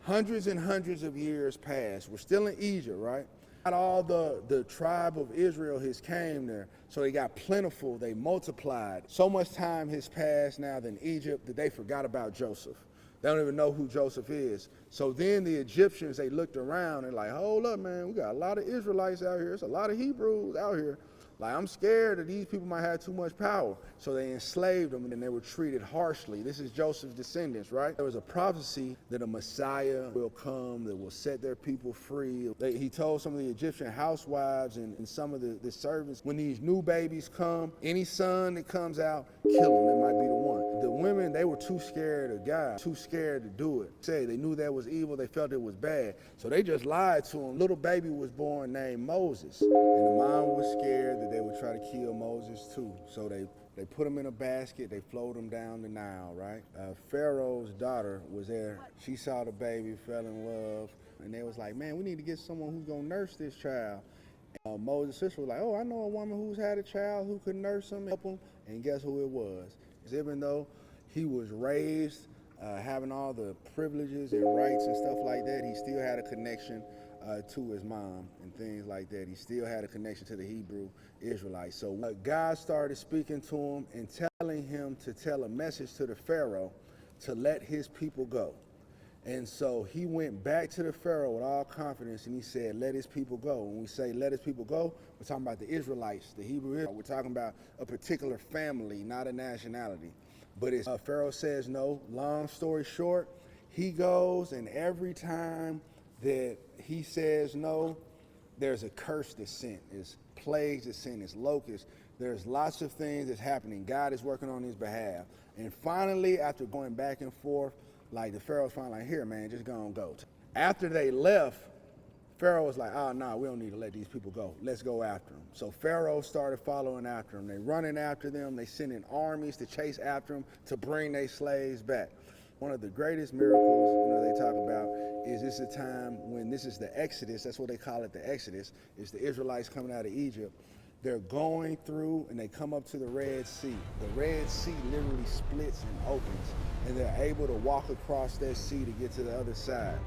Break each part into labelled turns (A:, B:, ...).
A: Hundreds and hundreds of years passed. We're still in Egypt, right? Not all the tribe of Israel has came there, so they got plentiful, they multiplied. So much time has passed now in Egypt that they forgot about Joseph. They don't even know who Joseph is. So then the Egyptians, they looked around and like, hold up, man, we got a lot of Israelites out here. There's a lot of Hebrews out here. Like, I'm scared that these people might have too much power. So they enslaved them and they were treated harshly. This is Joseph's descendants, right? There was a prophecy that a Messiah will come that will set their people free. He told some of the Egyptian housewives and some of the servants, when these new babies come, any son that comes out, kill him. That might be the one. The women, they were too scared of God, too scared to do it. They knew that was evil. They felt it was bad. So they just lied to him. Little baby was born named Moses. And the mom was scared that they would try to kill Moses too. So they put him in a basket, they floated him down the Nile, right? Pharaoh's daughter was there. She saw the baby, fell in love, and they was like, man, we need to get someone who's gonna nurse this child. Moses' sister was like, oh, I know a woman who's had a child who could nurse him and help him, and guess who it was? Even though he was raised having all the privileges and rights and stuff like that, he still had a connection to his mom and things like that. He still had a connection to the Hebrew Israelites. So God started speaking to him and telling him to tell a message to the Pharaoh to let his people go. And so he went back to the Pharaoh with all confidence and he said, let his people go. When we say let his people go, we're talking about the Israelites, the Hebrew Israelites. We're talking about a particular family, not a nationality. But Pharaoh says no. Long story short, he goes, and every time that he says no, there's a curse that's sent. There's plagues that's sent. There's locusts. There's lots of things that's happening. God is working on his behalf. And finally, after going back and forth, like the Pharaoh's finally like, here, man, just go and go. After they left, Pharaoh was like, oh, no, we don't need to let these people go. Let's go after them. So Pharaoh started following after them. They running after them. They sending armies to chase after them to bring their slaves back. One of the greatest miracles, they talk about is this a time when this is the Exodus. That's what they call it, the Exodus. It's the Israelites coming out of Egypt. They're going through and they come up to the Red Sea. The Red Sea literally splits and opens, and they're able to walk across that sea to get to the other side.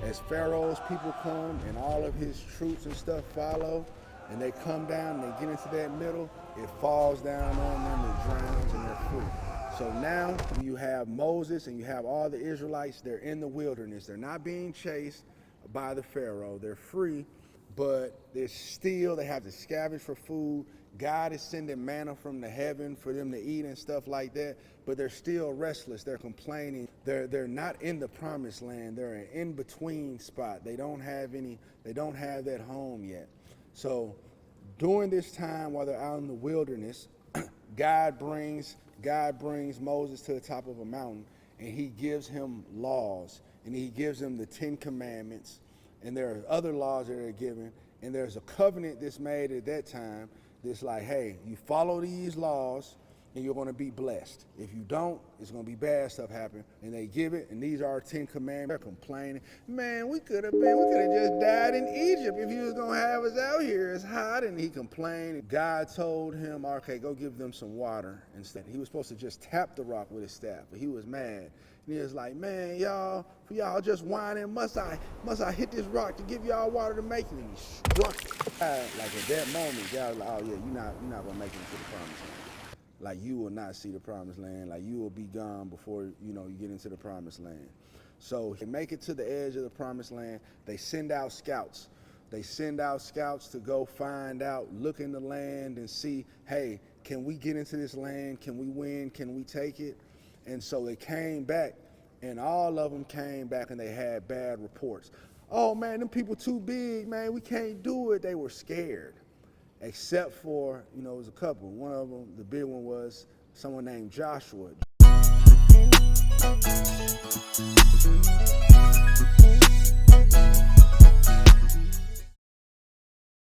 A: As Pharaoh's people come and all of his troops and stuff follow, and they come down and they get into that middle, it falls down on them and drowns and they're free. So now you have Moses and you have all the Israelites, they're in the wilderness. They're not being chased by the Pharaoh. They're free, but they have to scavenge for food. God is sending manna from the heaven for them to eat and stuff like that, but they're still restless. They're complaining. They're not in the promised land. They're an in-between spot. They don't have that home yet. So during this time while they're out in the wilderness, God brings Moses to the top of a mountain, and he gives him laws, and he gives him the 10 Commandments, and there are other laws that are given, and there's a covenant that's made at that time that's like, hey, you follow these laws and you're going to be blessed. If you don't, it's going to be bad stuff happen. And they give it, and these are our 10 Commandments. They're complaining, man, we could have just died in Egypt if you was going to have us out here. It's hot. And he complained. God told him, okay, go give them some water instead. He was supposed to just tap the rock with his staff, but he was mad. And he was like, man, for y'all just whining, must I hit this rock to give y'all water to make it? And he struck it. Like at that moment, God was like, oh yeah, you're not going to make it into the promised land. Like, you will not see the promised land. Like, you will be gone before, you get into the promised land. So they make it to the edge of the promised land. They send out scouts. They send out scouts to go find out, look in the land and see, hey, can we get into this land? Can we win? Can we take it? And so they came back, and all of them came back and they had bad reports. Oh man, them people too big, man, we can't do it. They were scared. Except for, it was a couple. One of them, the big one, was someone named Joshua.